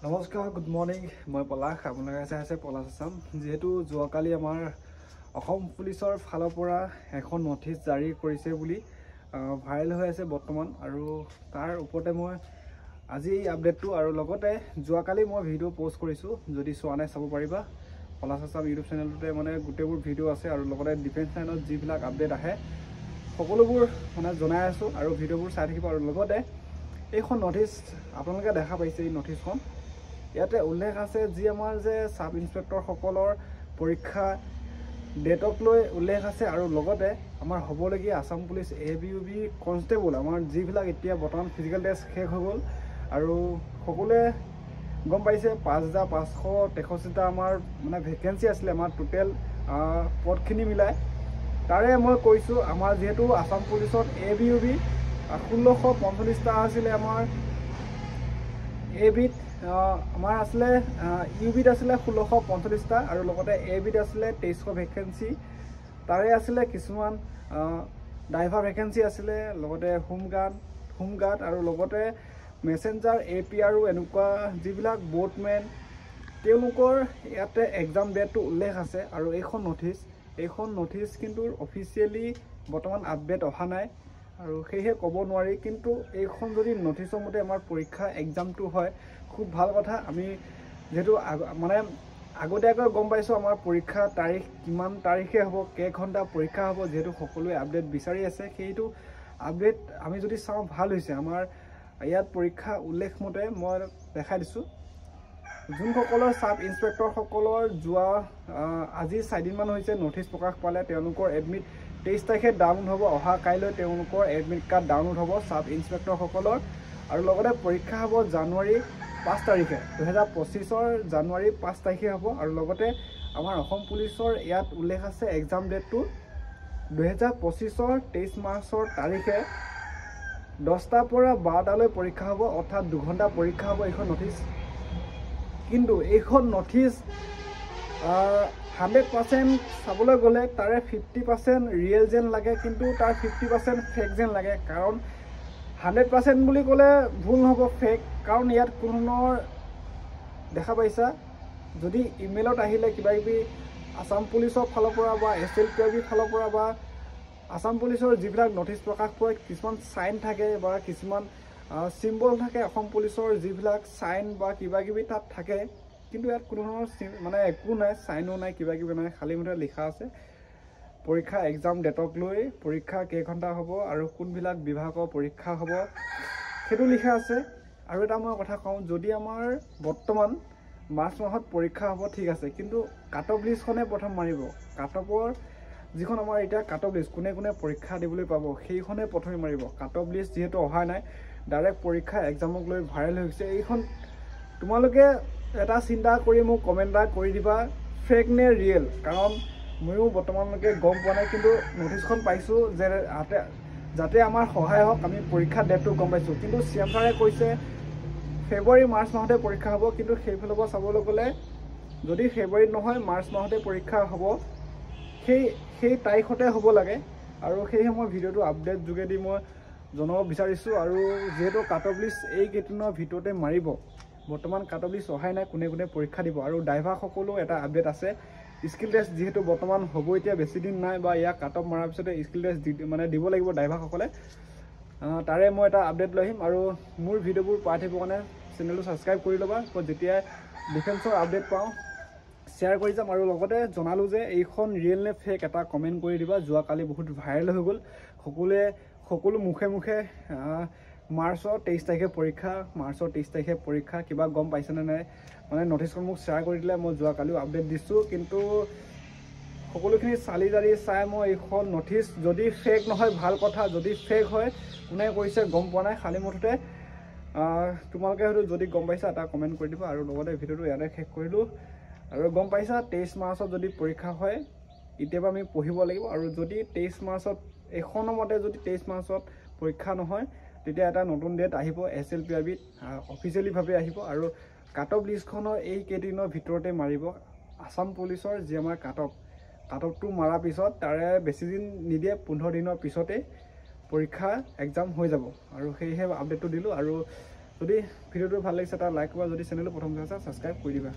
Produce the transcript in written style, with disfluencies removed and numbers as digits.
নমস্কাৰ, good morning. মই পলাশ, আপোনালোকে চাই আছে পলাশ আছাম। যিহেতু যোৱাকালি আমাৰ অসম পুলিচৰ ফালৰ পৰা এখন নথিচ জাৰি কৰিছে বুলি ভাইৰেল হৈ আছে বৰ্তমান, আৰু তাৰ ওপৰতে মই আজি এই আপডেটটো আৰু লগতে যোৱাকালি মই ভিডিঅ' পষ্ট কৰিছোঁ, যদি চোৱা নাই চাব পাৰিবা। পলাশ আছাম ইউটিউব চেনেলটোতে মানে গোটেইবোৰ ভিডিঅ' আছে, আৰু লগতে ডিফেন্স লাইনত যিবিলাক আপডেট আহে সকলোবোৰ মানে জনাই আছোঁ, আৰু ভিডিঅ'বোৰ চাই থাকিব। আৰু লগতে এইখন নথিচ আপোনালোকে দেখা পাইছে, এই নথিচখন ইয়াতে উল্লেখ আছে যি আমাৰ যে সাব ইন্সপেক্টৰসকলৰ পৰীক্ষা ডেটক লৈ উল্লেখ আছে, আৰু লগতে আমাৰ হ'বলগীয়া আসাম পুলিচ ABUB কনষ্টেবল আমাৰ যিবিলাক এতিয়া বৰ্তমান ফিজিকেল টেষ্ট শেষ হৈ গ'ল, আৰু সকলোৱে গম পাইছে 5563টা আমাৰ মানে ভেকেঞ্চি আছিলে আমাৰ টোটেল পদখিনি মিলাই। তাৰে মই কৈছোঁ আমাৰ যিহেতু আসাম পুলিচত ABUB 1645টা আছিলে, আমাৰ ABত আমাৰ আছিলে UBত আছিলে 1645টা, আৰু লগতে ABত আছিলে 2300 ভেকেঞ্চি। তাৰে আছিলে কিছুমান ড্ৰাইভাৰ ভেকেঞ্চি আছিলে, লগতে হোমগাৰ্ড আৰু লগতে মেছেঞ্জাৰ APRO এনেকুৱা যিবিলাক বোটমেন তেওঁলোকৰ ইয়াতে এক্সাম ডেটটো উল্লেখ আছে। আৰু এইখন নথিচ কিন্তু অফিচিয়েলি বৰ্তমান আপডেট অহা নাই, আৰু সেয়েহে ক'ব নোৱাৰি। কিন্তু এইখন যদি নথিচৰ মতে আমাৰ পৰীক্ষা এক্সামটো হয় খুব ভাল কথা। আমি যিহেতু মানে আগতীয়াকৈ গম পাইছোঁ আমাৰ পৰীক্ষা তাৰিখ কিমান তাৰিখে হ'ব, কেইঘণ্টা পৰীক্ষা হ'ব, যিহেতু সকলোৱে আপডেট বিচাৰি আছে। সেইটো আপডেট আমি যদি চাওঁ ভাল হৈছে। আমাৰ ইয়াত পৰীক্ষা উল্লেখ মতে মই দেখাই দিছোঁ, যোনসকলৰ সাব ইন্সপেক্টৰসকলৰ যোৱা আজি 4 দিনমান হৈছে নথিচ প্ৰকাশ পালে, তেওঁলোকৰ এডমিট 23 তাৰিখে ডাউনলোড হ'ব। অহা কাইলৈ তেওঁলোকৰ এডমিট কাৰ্ড ডাউনলোড হ'ব সাব ইন্সপেক্টৰসকলৰ, আৰু লগতে পৰীক্ষা হ'ব জানুৱাৰী 5 তাৰিখে 2025 জানুৱাৰী 5 তাৰিখে হ'ব। আৰু লগতে আমাৰ অসম পুলিচৰ ইয়াত উল্লেখ আছে এক্সাম ডেটটো 2025 23 মাৰ্চৰ তাৰিখে 10টাৰ পৰা 12টালৈ পৰীক্ষা হ'ব, অৰ্থাৎ 2 ঘণ্টা পৰীক্ষা হ'ব এইখন নথিচ। কিন্তু এইখন নথিচ 100% চাবলৈ গ'লে তাৰে 50% ৰিয়েল যেন লাগে, কিন্তু তাৰ 50% ফেক যেন লাগে। কাৰণ 100% বুলি ক'লে ভুল নহ'ব, ফেক। কাৰণ ইয়াত কোনো ধৰণৰ দেখা পাইছা যদি ইমেইলত আহিলে কিবাকিবি আসাম পুলিচৰ ফালৰ পৰা বা SLPIB ফালৰ পৰা বা আসাম পুলিচৰ যিবিলাক নথিচ প্ৰকাশ কৰে কিছুমান চাইন থাকে বা কিছুমান চিম্বল থাকে, অসম পুলিচৰ যিবিলাক চাইন বা কিবাকিবি তাত থাকে। কিন্তু ইয়াত কোনো ধৰণৰ মানে একো নাই, চাইনো নাই, কিবাকিবি নাই, খালী মতে লিখা আছে পৰীক্ষা এক্সাম ডেটক লৈ পৰীক্ষা কেইঘণ্টা হ'ব আৰু কোনবিলাক বিভাগৰ পৰীক্ষা হ'ব সেইটো লিখা আছে। আৰু এটা মই কথা কওঁ, যদি আমাৰ বৰ্তমান মাৰ্চ মাহত পৰীক্ষা হ'ব ঠিক আছে, কিন্তু কাট অফ লিষ্টখনে প্ৰথম মাৰিব। কাট অফৰ যিখন আমাৰ এতিয়া কাট অফ লিষ্ট কোনে কোনে পৰীক্ষা দিবলৈ পাব সেইখনে প্ৰথমে মাৰিব। কাট অফ লিষ্ট যিহেতু অহা নাই, ডাইৰেক্ট পৰীক্ষা এক্সামক লৈ ভাইৰেল হৈছে এইখন। তোমালোকে এটা চিন্তা কৰি মোক কমেণ্ট এটা কৰি দিবা ফেক নে ৰিয়েল, কাৰণ ময়ো বৰ্তমানলৈকে গম পোৱা নাই। কিন্তু নথিচখন পাইছোঁ যে যাতে আমাৰ সহায় হওক, আমি পৰীক্ষা ডেটটো গম পাইছোঁ। কিন্তু CM ছাৰে কৈছে ফেব্ৰুৱাৰী মাৰ্চ মাহতে পৰীক্ষা হ'ব, কিন্তু সেইফালৰ পৰা চাবলৈ গ'লে যদি ফেব্ৰুৱাৰীত নহয় মাৰ্চ মাহতে পৰীক্ষা হ'ব, সেই তাৰিখতে হ'ব লাগে। আৰু সেয়েহে মই ভিডিঅ'টো আপডেট যোগেদি মই জনাব বিচাৰিছোঁ। আৰু যিহেতু কাট অফ লিষ্ট এইকেইদিনৰ ভিতৰতে মাৰিব, বৰ্তমান কাট অফ লিষ্ট অহাই নাই কোনে কোনে পৰীক্ষা দিব। আৰু ড্ৰাইভাৰসকলো এটা আপডেট আছে, স্কিল টেষ্ট যিহেতু বৰ্তমান হ'ব, এতিয়া বেছি দিন নাই, বা ইয়াক কাট অফ মৰাৰ পিছতে স্কিল টেষ্ট দিব লাগিব ড্ৰাইভাৰসকলে। তাৰে মই এটা আপডেট লৈ আহিম। আৰু মোৰ ভিডিঅ'বোৰ পাই থাকিবৰ কাৰণে চেনেলটো ছাবস্ক্ৰাইব কৰি ল'বা, যেতিয়াই ডিফেন্সৰ আপডেট পাওঁ শ্বেয়াৰ কৰি যাম। আৰু লগতে জনালোঁ যে এইখন ৰিয়েল নে ফেক এটা কমেণ্ট কৰি দিবা। যোৱাকালি বহুত ভাইৰেল হৈ গ'ল, সকলো মুখে মাৰ্চৰ 23 তাৰিখে পৰীক্ষা, কিবা গম পাইছেনে নাই মানে নথিচখন মোক শ্বেয়াৰ কৰি দিলে। মই যোৱাকালিও আপডেট দিছোঁ, কিন্তু সকলোখিনি চালি জাৰি চাই মই এইখন নথিচ যদি ফেক নহয় ভাল কথা, যদি ফেক হয় কোনে কৰিছে গম পোৱা নাই। খালী মুঠতে তোমালোকে হয়তো যদি গম পাইছা এটা কমেণ্ট কৰি দিবা। আৰু লগতে ভিডিঅ'টো ইয়াতে শেষ কৰিলোঁ। আৰু গম পাইছা 23 মাৰ্চত যদি পৰীক্ষা হয় এতিয়াৰ পৰা আমি পঢ়িব লাগিব। আৰু যদি 23 মাৰ্চত এইখনৰ মতে যদি 23 মাৰ্চত পৰীক্ষা নহয়, তেতিয়া এটা নতুন ডেট আহিব SLPIBত অফিচিয়েলিভাৱে আহিব। আৰু কাট অফ লিষ্টখনৰ এই কেইদিনৰ ভিতৰতে মাৰিব আসাম পুলিচৰ যি আমাৰ কাট অফটো মৰাৰ পিছত তাৰে বেছি দিন নিদিয়ে, 15 দিনৰ পিছতে পৰীক্ষা এক্সাম হৈ যাব। আৰু সেয়েহে আপডেটটো দিলোঁ। আৰু যদি ভিডিঅ'টো ভাল লাগিছে এটা লাইক কৰা, যদি চেনেলটো প্ৰথম চাইছা ছাবস্ক্ৰাইব কৰি দিবা।